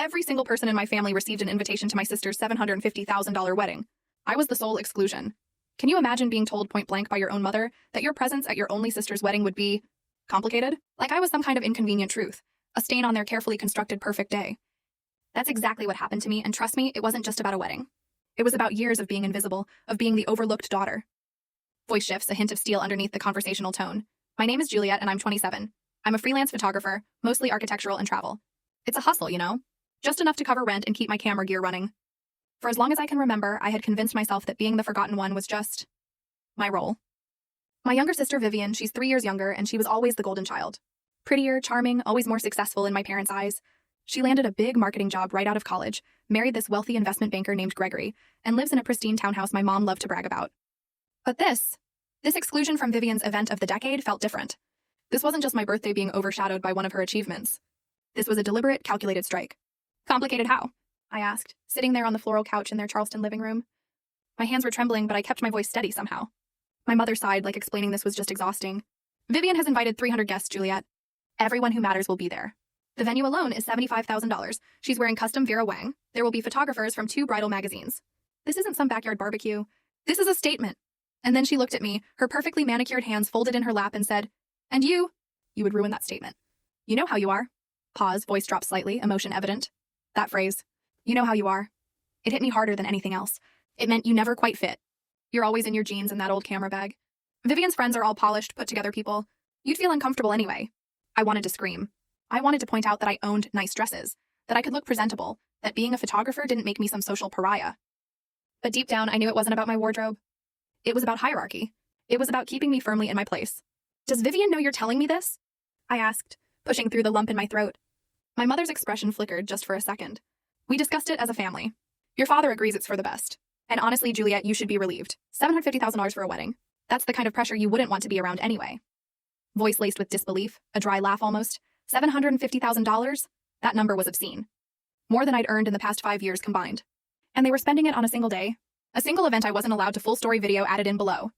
Every single person in my family received an invitation to my sister's $750,000 wedding. I was the sole exclusion. Can you imagine being told point blank by your own mother that your presence at your only sister's wedding would be complicated? Like I was some kind of inconvenient truth, a stain on their carefully constructed perfect day. That's exactly what happened to me, and trust me, it wasn't just about a wedding. It was about years of being invisible, of being the overlooked daughter. Voice shifts, a hint of steel underneath the conversational tone. My name is Juliet, and I'm 27. I'm a freelance photographer, mostly architectural and travel. It's a hustle, you know? Just enough to cover rent and keep my camera gear running. For as long as I can remember, I had convinced myself that being the forgotten one was just my role. My younger sister, Vivian, she's 3 years younger, and she was always the golden child. Prettier, charming, always more successful in my parents' eyes. She landed a big marketing job right out of college, married this wealthy investment banker named Gregory, and lives in a pristine townhouse my mom loved to brag about. But this exclusion from Vivian's event of the decade felt different. This wasn't just my birthday being overshadowed by one of her achievements. This was a deliberate, calculated strike. Complicated how? I asked, sitting there on the floral couch in their Charleston living room. My hands were trembling, but I kept my voice steady somehow. My mother sighed, like explaining this was just exhausting. Vivian has invited 300 guests, Juliet. Everyone who matters will be there. The venue alone is $75,000. She's wearing custom Vera Wang. There will be photographers from 2 bridal magazines. This isn't some backyard barbecue. This is a statement. And then she looked at me, her perfectly manicured hands folded in her lap, and said, "And you would ruin that statement. You know how you are." Pause, voice dropped slightly, emotion evident. That phrase, "you know how you are." It hit me harder than anything else. It meant you never quite fit. You're always in your jeans and that old camera bag. Vivian's friends are all polished, put-together people. You'd feel uncomfortable anyway. I wanted to scream. I wanted to point out that I owned nice dresses, that I could look presentable, that being a photographer didn't make me some social pariah. But deep down, I knew it wasn't about my wardrobe. It was about hierarchy. It was about keeping me firmly in my place. "Does Vivian know you're telling me this?" I asked, pushing through the lump in my throat. My mother's expression flickered just for a second. "We discussed it as a family. Your father agrees it's for the best. And honestly, Juliet, you should be relieved. $750,000 for a wedding. That's the kind of pressure you wouldn't want to be around anyway." Voice laced with disbelief, a dry laugh almost. $750,000? That number was obscene. More than I'd earned in the past 5 years combined. And they were spending it on a single day. A single event I wasn't allowed to full story video added in below.